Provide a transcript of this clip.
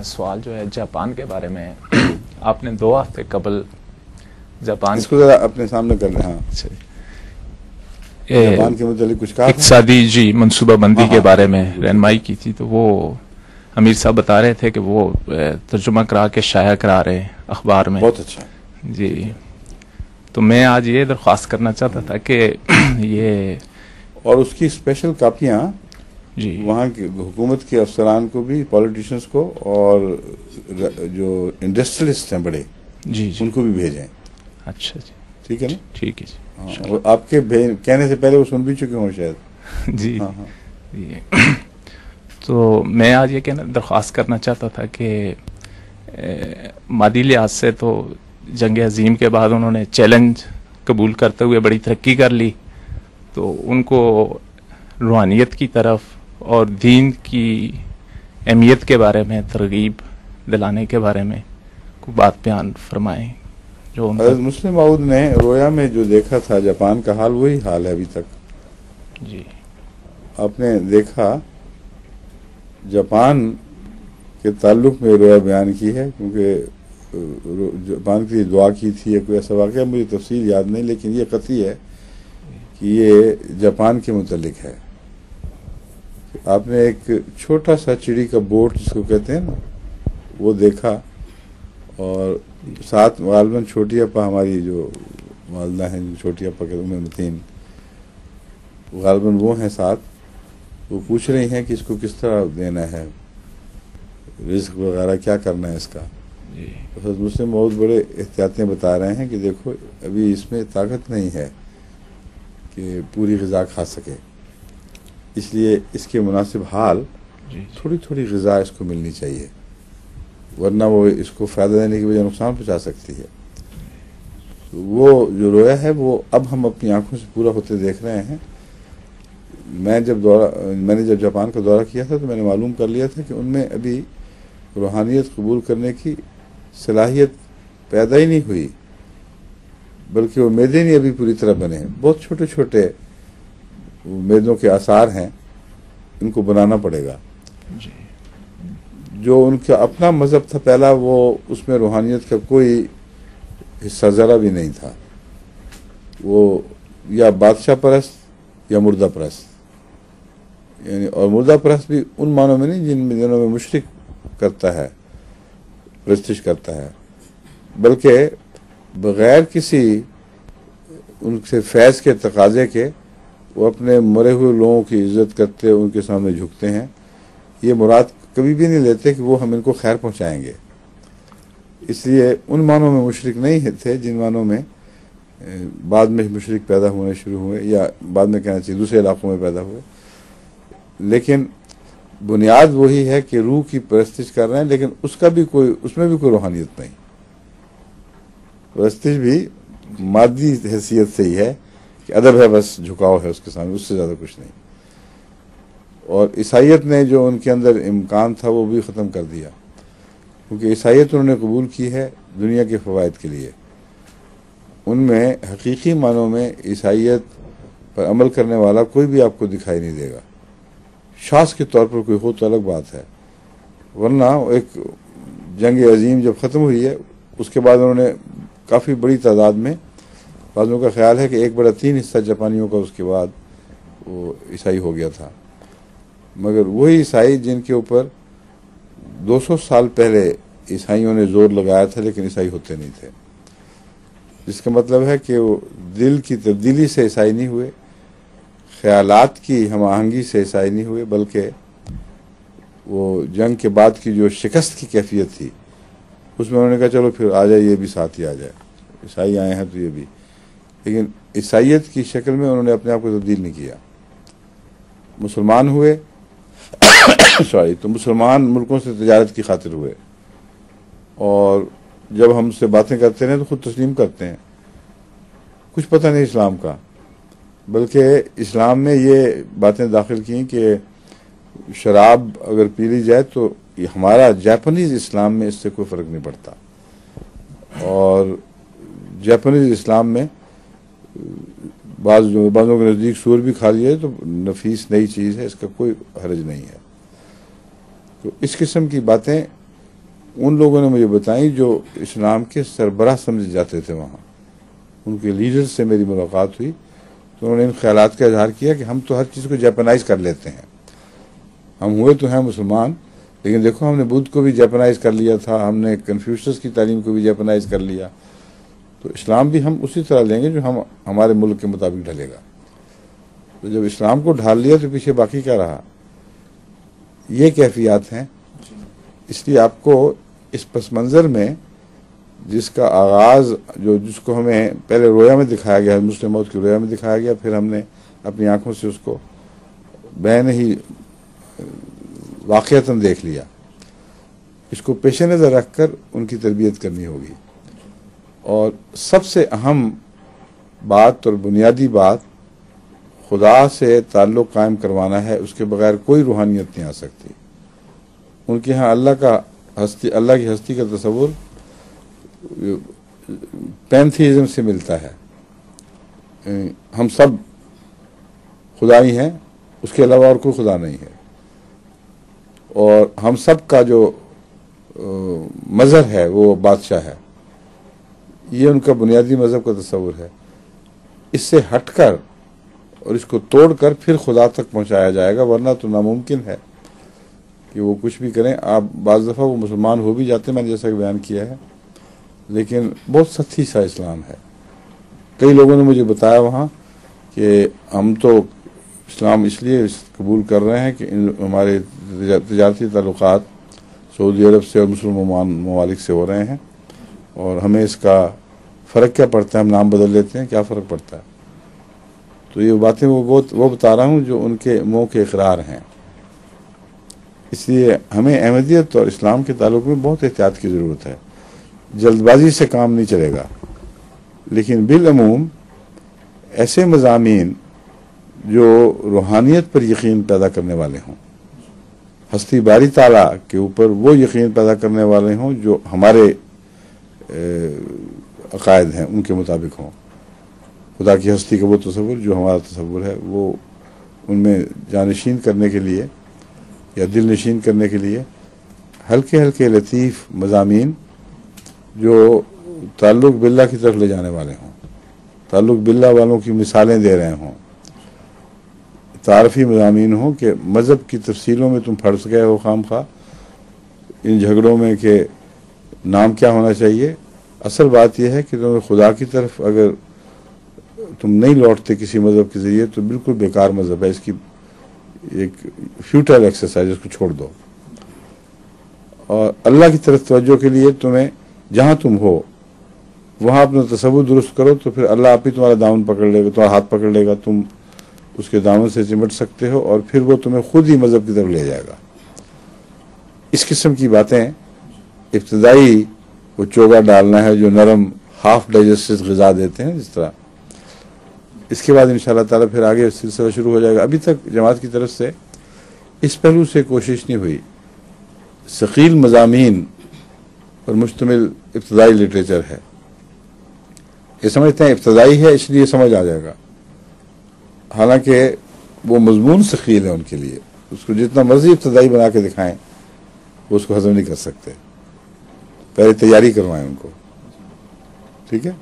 سوال جو ہے جاپان کے بارے میں ہے. آپ نے 2 ہفتے قبل جاپان اس کو ذرا اپنے سامنے کر رہے ہیں. جاپان کے متعلق کچھ کہا اقتصادی منصوبہ بندی کے بارے میں رہنمائی کی تھی, تو وہ امیر صاحب بتا رہے تھے کہ وہ ترجمہ کرا کے شائع کرا رہے اخبار میں. بہت اچھا جی. تو میں آج یہ درخواست کرنا چاہتا تھا کہ یہ اور اس کی اسپیشل کاپیاں جی وہاں کی حکومت کے افسران کو بھی, پولیٹیشنز کو, اور جو انڈسٹریلسٹ ہیں بڑے جی ان کو بھی بھیجیں. اچھا جی, ٹھیک ہے نا. ٹھیک ہے جی. ہاں, آپ کے کہنے سے پہلے وہ سن بھی چکے ہوں شاید. جی ہاں ہاں. تو میں آج یہ درخواست کرنا چاہتا تھا کہ مادی لحاظ سے تو جنگ عظیم کے بعد انہوں نے چیلنج قبول کرتے ہوئے بڑی ترقی کر لی, تو ان کو روحانیت کی طرف اور دین کی اہمیت کے بارے میں ترغیب دلانے کے بارے میں کوئی بات بیان فرمائیں. جو حضرت مسلم موعود نے رویا میں جو دیکھا تھا جاپان کا حال وہی حال ہے ابھی تک. جی. آپ نے دیکھا جاپان کے تعلق میں رویا بیان کی ہے, کیونکہ جاپان کے لیے دعا کی تھی. کوئی ایسا واقعہ مجھے تفصیل یاد نہیں, لیکن یہ قطعی ہے کہ یہ جاپان کے متعلق ہے. آپ نے ایک چھوٹا سا چڑی کا بوٹ جس کو کہتے ہیں نا وہ دیکھا, اور ساتھ غالباً چھوٹی اپا ہماری جو والدہ ہیں, جو چھوٹی اپا کے ام متین غالباً وہ ہیں ساتھ. وہ پوچھ رہی ہیں کہ اس کو کس طرح دینا ہے, رزق وغیرہ کیا کرنا ہے اس کا. حضرت مسلم بہت بڑے احتیاطیں بتا رہے ہیں کہ دیکھو ابھی اس میں طاقت نہیں ہے کہ پوری غذا کھا سکے, اس لیے اس کے مناسب حال تھوڑی تھوڑی غذا اس کو ملنی چاہیے, ورنہ وہ اس کو فائدہ دینے کی وجہ نقصان پہنچا سکتی ہے. وہ جو رویا ہے وہ اب ہم اپنی آنکھوں سے پورا ہوتے دیکھ رہے ہیں. میں نے جب جاپان کا دورہ کیا تھا تو میں نے معلوم کر لیا تھا کہ ان میں ابھی روحانیت قبول کرنے کی صلاحیت پیدا ہی نہیں ہوئی, بلکہ وہ میدے نہیں ابھی پوری طرح بنے ہیں. بہت چھوٹے چھوٹے میدوں کے آثار ہیں, ان کو بنانا پڑے گا. جو ان کا اپنا مذہب تھا پہلا, وہ اس میں روحانیت کا کوئی حصہ ذرا بھی نہیں تھا. وہ یا بادشاہ پرست یا مردہ پرست, یعنی اور مردہ پرست بھی ان معنوں میں نہیں جن دنوں میں مشرک کرتا ہے, پرستش کرتا ہے, بلکہ بغیر کسی ان سے فیض کے تقاضے کے وہ اپنے مرے ہوئے لوگوں کی عزت کرتے, ان کے سامنے جھکتے ہیں. یہ مراد کبھی بھی نہیں لیتے کہ وہ ہم ان کو خیر پہنچائیں گے. اس لیے ان معنوں میں مشرک نہیں تھے جن معنوں میں بعد میں مشرک پیدا ہونے شروع ہوئے, یا بعد میں کہنا چاہیے دوسرے علاقوں میں پیدا ہوئے. لیکن بنیاد وہی ہے کہ روح کی پرستش کر رہے ہیں, لیکن اس میں بھی کوئی روحانیت نہیں. پرستش بھی مادی حیثیت سے ہی ہے کہ ادب ہے, بس جھکاؤ ہے اس کے سامنے, اس سے زیادہ کچھ نہیں. اور عیسائیت نے جو ان کے اندر امکان تھا وہ بھی ختم کر دیا, کیونکہ عیسائیت انہوں نے قبول کی ہے دنیا کے فوائد کے لیے. ان میں حقیقی معنوں میں عیسائیت پر عمل کرنے والا کوئی بھی آپ کو دکھائی نہیں دے گا. شاذ کے طور پر کوئی ہو تو الگ بات ہے, ورنہ ایک جنگ عظیم جب ختم ہوئی ہے اس کے بعد انہوں نے کافی بڑی تعداد میں, بعضوں کا خیال ہے کہ 1/3 حصہ جاپانیوں کا اس کے بعد وہ عیسائی ہو گیا تھا. مگر وہی عیسائی جن کے اوپر 200 سال پہلے عیسائیوں نے زور لگایا تھا, لیکن عیسائی ہوتے نہیں تھے. جس کا مطلب ہے کہ وہ دل کی تبدیلی سے عیسائی نہیں ہوئے, خیالات کی ہم آہنگی سے عیسائی نہیں ہوئے, بلکہ وہ جنگ کے بعد کی جو شکست کی کیفیت تھی اس میں انہوں نے کہا چلو پھر آ جائے, یہ بھی ساتھ ہی آ جائے, عیسائی آئے ہیں تو یہ بھی. لیکن عیسائیت کی شکل میں انہوں نے اپنے آپ کو تبدیل نہیں کیا. مسلمان ہوئے تو مسلمان ملکوں سے تجارت کی خاطر ہوئے, اور جب ہم سے باتیں کرتے ہیں تو خود تسلیم کرتے ہیں, کچھ پتہ نہیں اسلام کا, بلکہ اسلام میں یہ باتیں داخل کی کہ شراب اگر پی لی جائے تو یہ ہمارا جاپانیز اسلام میں اس سے کوئی فرق نہیں پڑتا. اور جاپانیز اسلام میں بعضوں کے نزدیک سور بھی کھا لیا تو نفیس نئی چیز ہے, اس کا کوئی حرج نہیں ہے. تو اس قسم کی باتیں ان لوگوں نے مجھے بتائیں جو اسلام کے سربراہ سمجھے جاتے تھے وہاں، ان کے لیڈر سے میری ملاقات ہوئی تو انہوں نے ان خیالات کا اظہار کیا کہ ہم تو ہر چیز کو جیپنائز کر لیتے ہیں، ہم ہوئے تو ہیں مسلمان لیکن دیکھو ہم نے بدھ کو بھی جیپنائز کر لیا تھا، ہم نے کنفیوشس کی تعلیم کو بھی جیپنائز کر لیا، تو اسلام بھی ہم اسی طرح لیں گے جو ہمارے ملک کے مطابق ڈھلے گا۔ تو جب اسلام کو ڈھال لیا تو پیچھے باقی کیا رہا؟ یہ کیفیات ہیں۔ اس لیے آپ کو اس پس منظر میں جس کا آغاز جس کو ہمیں پہلے رویا میں دکھایا گیا، مسلم موت کی رویا میں دکھایا گیا، پھر ہم نے اپنی آنکھوں سے اس کو بین ہی واقعتاً دیکھ لیا، اس کو پیش نظر رکھ کر ان کی تربیت کرنی ہوگی۔ اور سب سے اہم بات اور بنیادی بات خدا سے تعلق قائم کروانا ہے، اس کے بغیر کوئی روحانیت نہیں آ سکتی۔ ان کے ہاں اللہ کی ہستی کا تصور پینتھیزم سے ملتا ہے، ہم سب خدا ہی ہیں، اس کے علاوہ اور کوئی خدا نہیں ہے، اور ہم سب کا جو مظہر ہے وہ بادشاہ ہے، یہ ان کا بنیادی مذہب کا تصور ہے۔ اس سے ہٹ کر اور اس کو توڑ کر پھر خدا تک پہنچایا جائے گا، ورنہ تو ناممکن ہے کہ وہ کچھ بھی کریں۔ آپ بعض دفعہ وہ مسلمان ہو بھی جاتے ہیں، میں نے جیسا کہ بیان کیا ہے، لیکن بہت سختی سا اسلام ہے۔ کئی لوگوں نے مجھے بتایا وہاں کہ ہم تو اسلام اس لیے قبول کر رہے ہیں کہ ہمارے تجارتی تعلقات سعودی عرب سے اور مسلم ممالک سے ہو رہے ہیں، اور ہمیں اس کا فرق کیا پڑتا ہے، ہم نام بدل لیتے ہیں، کیا فرق پڑتا ہے؟ تو یہ باتیں وہ بتا رہا ہوں جو ان کے منہ کے اقرار ہیں۔ اس لیے ہمیں احمدیت اور اسلام کے تعلق میں بہت احتیاط کی ضرورت ہے، جلد بازی سے کام نہیں چلے گا، لیکن بالعموم ایسے مضامین جو روحانیت پر یقین پیدا کرنے والے ہوں، ہستی باری تعالیٰ کے اوپر وہ یقین پیدا کرنے والے ہوں جو ہمارے عقائد ہیں ان کے مطابق ہوں، خدا کی ہستی کا وہ تصور جو ہمارا تصور ہے، وہ ان میں جانشین کرنے کے لیے یا دل نشین کرنے کے لیے ہلکے ہلکے لطیف مضامین جو تعلق باللہ کی طرف لے جانے والے ہوں، تعلق باللہ والوں کی مثالیں دے رہے ہوں، تعارفی مضامین ہوں کہ مذہب کی تفصیلوں میں تم پھنس گئے ہو خام خواہ ان جھگڑوں میں کہ نام کیا ہونا چاہیے۔ اصل بات یہ ہے کہ تمہیں خدا کی طرف اگر تم نہیں لوٹتے کسی مذہب کے ذریعے تو بالکل بیکار مذہب ہے، اس کی ایک فیوٹائل ایکسرسائز، اس کو چھوڑ دو، اور اللہ کی طرف توجہ کے لیے تمہیں جہاں تم ہو وہاں اپنا تصور درست کرو، تو پھر اللہ آپ ہی تمہارا دامن پکڑ لے گا، تمہارا ہاتھ پکڑ لے گا، تم اس کے دامن سے چمٹ سکتے ہو، اور پھر وہ تمہیں خود ہی مذہب کی طرف لے جائے گا۔ اس قسم کی باتیں ابتدائی وہ چوگا ڈالنا ہے جو نرم ہاف ڈائجسٹڈ غذا دیتے ہیں، اس طرح اس کے بعد انشاءاللہ تعالیٰ پھر آگے سلسلہ شروع ہو جائے گا۔ ابھی تک جماعت کی طرف سے اس پہلو سے کوشش نہیں ہوئی، ثقیل مضامین پر مشتمل ابتدائی لٹریچر ہے، یہ سمجھتے ہیں ابتدائی ہے اس لیے سمجھ آ جائے گا، حالانکہ وہ مضمون ثقیل ہے ان کے لیے، اس کو جتنا مرضی ابتدائی بنا کے دکھائیں وہ اس کو ہضم نہیں کر سکتے، پہلے تیاری کروائیں ان کو، ٹھیک ہے۔